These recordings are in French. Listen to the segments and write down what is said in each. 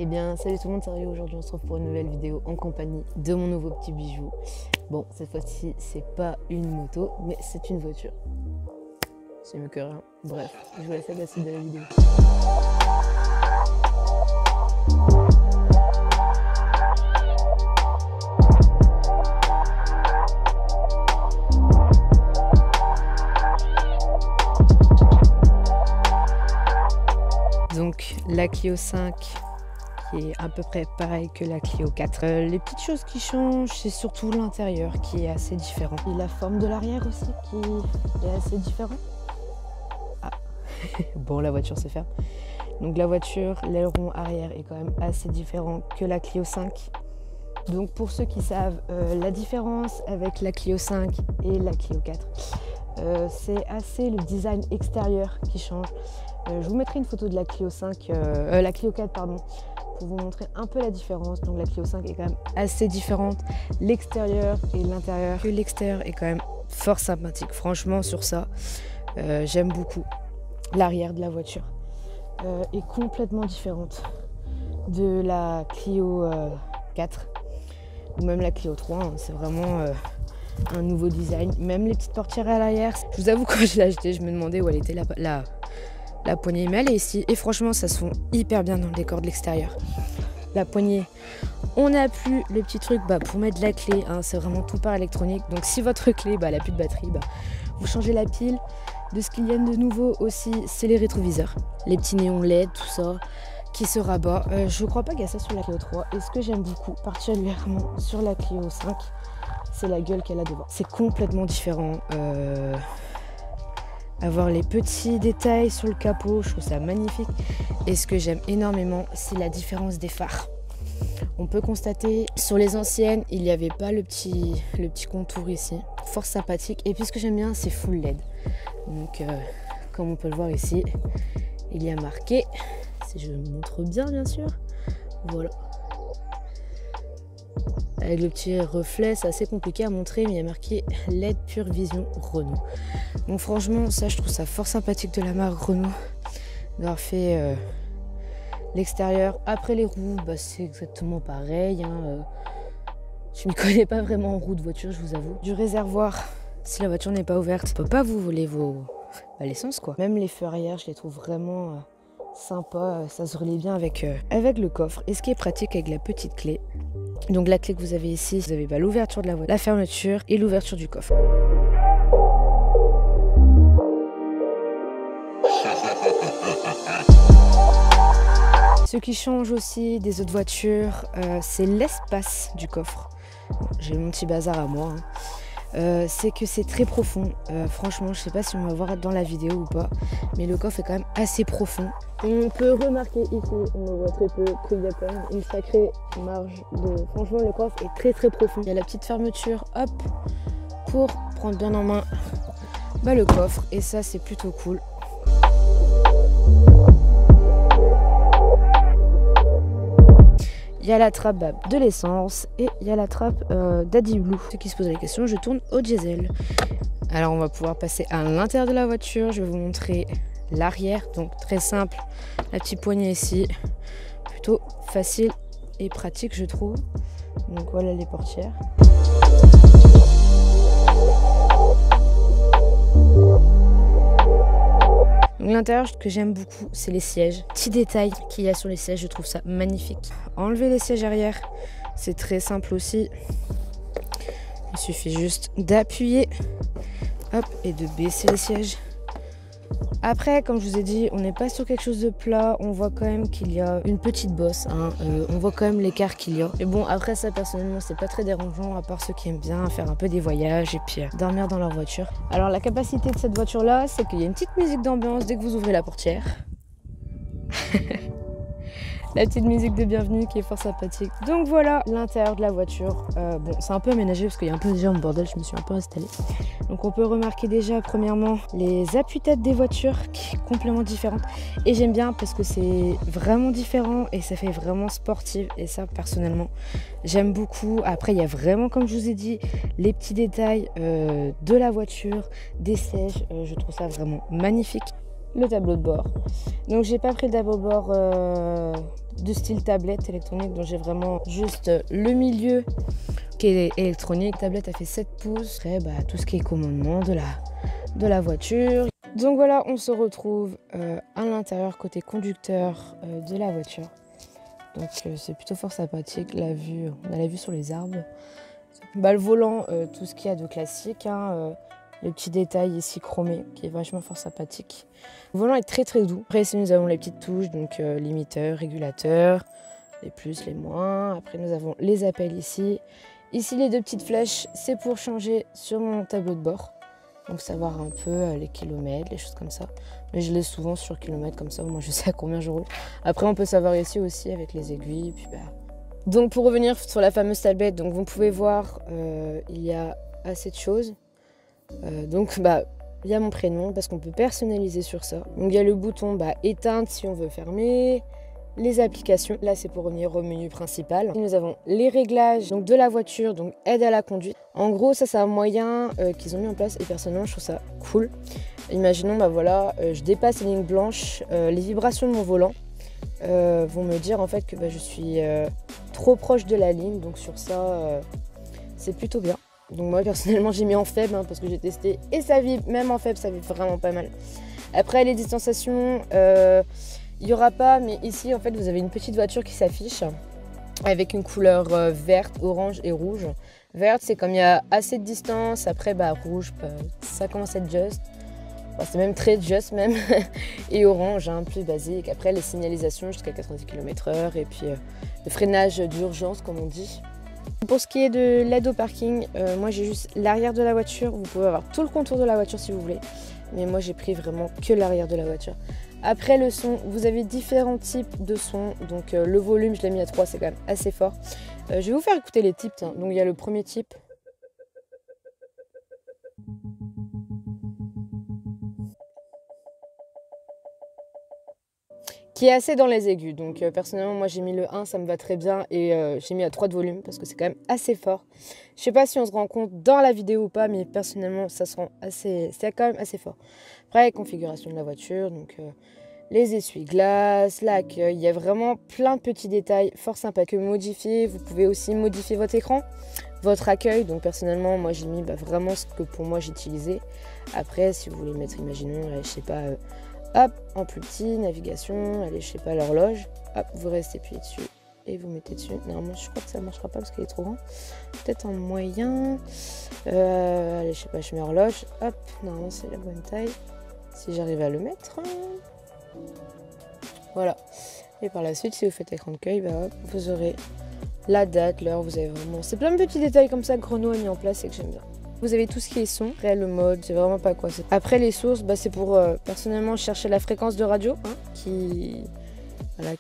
Eh bien, salut tout le monde, c'est Rio. Aujourd'hui, on se retrouve pour une nouvelle vidéo en compagnie de mon nouveau petit bijou. Bon, cette fois-ci, c'est pas une moto, mais c'est une voiture. C'est mieux que rien. Bref, je vous laisse la suite de la vidéo. Donc, la Clio 5 qui est à peu près pareil que la Clio 4. Les petites choses qui changent, c'est surtout l'intérieur qui est assez différent. Et la forme de l'arrière aussi qui est assez différent. Ah, bon, la voiture se ferme. Donc la voiture, l'aileron arrière est quand même assez différent que la Clio 5. Donc pour ceux qui savent, la différence avec la Clio 5 et la Clio 4, c'est assez le design extérieur qui change. Je vous mettrai une photo de la Clio 5, la Clio 4 pardon, pour vous montrer un peu la différence. Donc la Clio 5 est quand même assez différente, l'extérieur et l'intérieur. L'extérieur est quand même fort sympathique. Franchement sur ça, j'aime beaucoup. L'arrière de la voiture est complètement différente de la Clio 4 ou même la Clio 3. Hein. C'est vraiment un nouveau design. Même les petites portières à l'arrière. Je vous avoue, quand je l'ai acheté, je me demandais où elle était la poignée, mais elle est ici et franchement ça se fond hyper bien dans le décor de l'extérieur. La poignée, on n'a plus le petit truc pour mettre la clé, hein, c'est vraiment tout par électronique. Donc si votre clé elle n'a plus de batterie, vous changez la pile. De ce qu'il y a de nouveau aussi, c'est les rétroviseurs, les petits néons LED, tout ça qui se rabat. Je crois pas qu'il y a ça sur la Clio 3 et ce que j'aime beaucoup particulièrement sur la Clio 5, c'est la gueule qu'elle a devant. C'est complètement différent. Avoir les petits détails sur le capot, je trouve ça magnifique. Et ce que j'aime énormément, c'est la différence des phares. On peut constater, sur les anciennes, il n'y avait pas le petit contour ici. Fort sympathique. Et puis ce que j'aime bien, c'est full LED. Donc, comme on peut le voir ici, il y a marqué, si je montre bien sûr, voilà. Avec le petit reflet, c'est assez compliqué à montrer, mais il y a marqué LED Pure Vision Renault. Donc franchement, ça je trouve ça fort sympathique de la marque Renault d'avoir fait l'extérieur. Après les roues, c'est exactement pareil. Hein. Je m'y connais pas vraiment en roue de voiture, je vous avoue. Du réservoir, si la voiture n'est pas ouverte, on peut pas vous voler l'essence quoi. Même les feux arrière, je les trouve vraiment sympas. Ça se relie bien avec le coffre. Et ce qui est pratique avec la petite clé. Donc la clé que vous avez ici, vous avez l'ouverture de la voiture, la fermeture et l'ouverture du coffre. Ce qui change aussi des autres voitures, c'est l'espace du coffre. J'ai mon petit bazar à moi. Hein. C'est que c'est très profond. Franchement, je sais pas si on va voir dans la vidéo ou pas, mais le coffre est quand même assez profond. On peut remarquer ici, on le voit très peu, qu'il y a quand même une sacrée marge de... Franchement, le coffre est très très profond. Il y a la petite fermeture, hop, pour prendre bien en main le coffre. Et ça, c'est plutôt cool. Il y a la trappe de l'essence et il y a la trappe d'AdBlue. Ceux qui se posent la question, je tourne au diesel. Alors, on va pouvoir passer à l'intérieur de la voiture. Je vais vous montrer l'arrière, donc très simple, la petite poignée ici, plutôt facile et pratique je trouve. Donc voilà les portières. Donc l'intérieur, ce que j'aime beaucoup, c'est les sièges. Petit détail qu'il y a sur les sièges, je trouve ça magnifique. Enlever les sièges arrière, c'est très simple aussi. Il suffit juste d'appuyer, hop, et de baisser les sièges. Après, comme je vous ai dit, on n'est pas sur quelque chose de plat. On voit quand même qu'il y a une petite bosse. Hein. On voit quand même l'écart qu'il y a. Et bon, après ça, personnellement, c'est pas très dérangeant, à part ceux qui aiment bien faire un peu des voyages et puis dormir dans leur voiture. Alors, la capacité de cette voiture-là, c'est qu'il y a une petite musique d'ambiance dès que vous ouvrez la portière. La petite musique de bienvenue qui est fort sympathique. Donc voilà l'intérieur de la voiture. Bon, c'est un peu aménagé parce qu'il y a un peu déjà en bordel, je me suis un peu installée. Donc on peut remarquer déjà premièrement les appuis-têtes des voitures qui sont complètement différentes. Et j'aime bien parce que c'est vraiment différent et ça fait vraiment sportive. Et ça personnellement, j'aime beaucoup. Après, il y a vraiment, comme je vous ai dit, les petits détails de la voiture, des sièges. Je trouve ça vraiment magnifique. Le tableau de bord. Donc j'ai pas pris le tableau de bord de style tablette électronique, donc j'ai vraiment juste le milieu qui est électronique. La tablette a fait 7 pouces. Après, tout ce qui est commandement de la voiture. Donc voilà, on se retrouve à l'intérieur côté conducteur de la voiture. Donc c'est plutôt fort sympathique. La vue, on a la vue sur les arbres. Le volant, tout ce qu'il y a de classique. Le petit détail ici chromé qui est vachement fort sympathique. Le volant est très très doux. Après ici nous avons les petites touches, donc limiteur, régulateur, les plus, les moins. Après nous avons les appels ici. Ici les deux petites flèches, c'est pour changer sur mon tableau de bord. Donc savoir un peu les kilomètres, les choses comme ça. Mais je laisse souvent sur kilomètres comme ça, moi je sais à combien je roule. Après on peut savoir ici aussi avec les aiguilles. Puis, Donc pour revenir sur la fameuse tablette, donc vous pouvez voir, il y a assez de choses. Il y a mon prénom parce qu'on peut personnaliser sur ça. Donc il y a le bouton éteindre si on veut fermer, les applications. Là c'est pour revenir au menu principal. Nous avons les réglages donc de la voiture, donc aide à la conduite. En gros ça c'est un moyen qu'ils ont mis en place et personnellement je trouve ça cool. Imaginons je dépasse les lignes blanches, les vibrations de mon volant vont me dire en fait que je suis trop proche de la ligne. Donc sur ça c'est plutôt bien. Donc moi personnellement j'ai mis en faible parce que j'ai testé et ça vibre, même en faible ça vibre vraiment pas mal. Après les distanciations, il n'y aura pas, mais ici en fait vous avez une petite voiture qui s'affiche avec une couleur verte, orange et rouge. Verte c'est comme il y a assez de distance, après rouge ça commence à être just. C'est même très just même. Et orange, plus basique. Après les signalisations jusqu'à 90 km/h et puis le freinage d'urgence comme on dit. Pour ce qui est de l'aide au parking, moi j'ai juste l'arrière de la voiture. Vous pouvez avoir tout le contour de la voiture si vous voulez. Mais moi j'ai pris vraiment que l'arrière de la voiture. Après le son, vous avez différents types de sons. Donc le volume, je l'ai mis à 3, c'est quand même assez fort. Je vais vous faire écouter les types. Donc il y a le premier type. Qui est assez dans les aigus. Donc personnellement moi j'ai mis le 1, ça me va très bien et j'ai mis à 3 de volume parce que c'est quand même assez fort. Je sais pas si on se rend compte dans la vidéo ou pas, mais personnellement ça se rend assez, c'est quand même assez fort. Après configuration de la voiture, donc les essuie-glaces, l'accueil, il y a vraiment plein de petits détails fort sympas que modifier. Vous pouvez aussi modifier votre écran, votre accueil. Donc personnellement moi j'ai mis vraiment ce que pour moi j'utilisais. Après si vous voulez mettre, imaginons, je sais pas, hop, en plus petit, navigation, allez, je sais pas, l'horloge, hop, vous restez appuyé dessus et vous mettez dessus. Normalement, je crois que ça ne marchera pas parce qu'il est trop grand. Peut-être en moyen. Allez, je sais pas, je mets horloge, hop, normalement c'est la bonne taille. Si j'arrive à le mettre. Voilà. Et par la suite, si vous faites écran de cueil, hop, vous aurez la date, l'heure, vous avez vraiment... C'est plein de petits détails comme ça que Renault a mis en place et que j'aime bien. Vous avez tout ce qui est son, après le mode, c'est vraiment pas quoi. Après les sources, c'est pour personnellement chercher la fréquence de radio, qui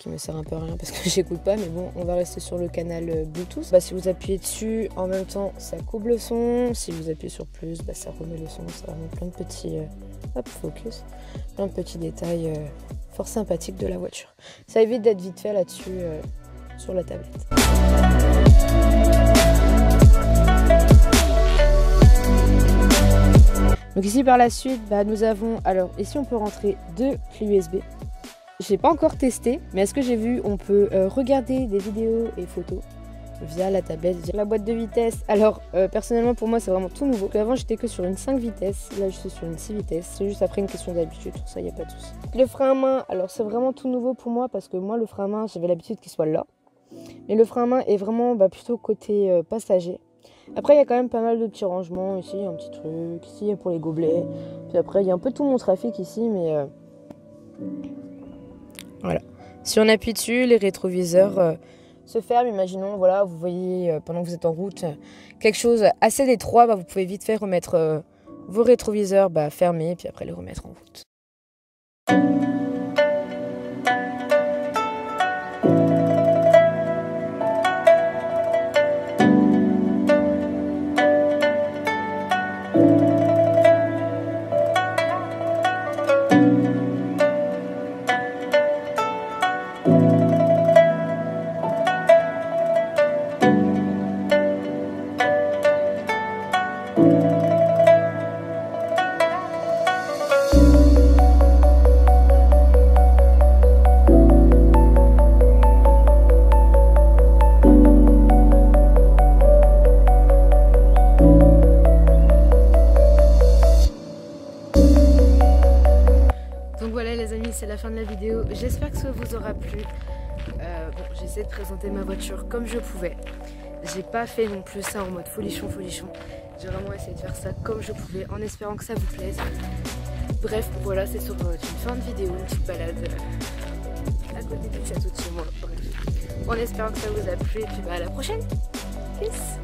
me sert un peu à rien parce que j'écoute pas, mais bon, on va rester sur le canal Bluetooth. Si vous appuyez dessus, en même temps, ça coupe le son. Si vous appuyez sur plus, ça remet le son. Ça remet plein de petits, focus, plein de petits détails fort sympathiques de la voiture. Ça évite d'être vite fait là-dessus sur la tablette. Donc ici par la suite, nous avons, alors ici on peut rentrer 2 clés USB. Je n'ai pas encore testé, mais à ce que j'ai vu, on peut regarder des vidéos et photos via la tablette, via la boîte de vitesse. Alors personnellement pour moi c'est vraiment tout nouveau. Avant j'étais que sur une 5 vitesses, là je suis sur une 6 vitesses. C'est juste après une question d'habitude, tout ça, il n'y a pas de souci. Le frein à main, alors c'est vraiment tout nouveau pour moi parce que moi le frein à main j'avais l'habitude qu'il soit là. Mais le frein à main est vraiment plutôt côté passager. Après il y a quand même pas mal de petits rangements, ici un petit truc, ici pour les gobelets. Puis après il y a un peu tout mon trafic ici, mais voilà. Si on appuie dessus, les rétroviseurs se ferment. Imaginons, voilà, vous voyez pendant que vous êtes en route quelque chose assez d'étroit, vous pouvez vite fait remettre vos rétroviseurs fermés, puis après les remettre en route. fin de la vidéo. J'espère que ça vous aura plu. Bon, j'ai essayé de présenter ma voiture comme je pouvais. J'ai pas fait non plus ça en mode folichon. J'ai vraiment essayé de faire ça comme je pouvais en espérant que ça vous plaise. Bref, voilà, c'est sur une fin de vidéo, une petite balade à côté du château de chez moi. Bref, en espérant que ça vous a plu et puis à la prochaine. Peace.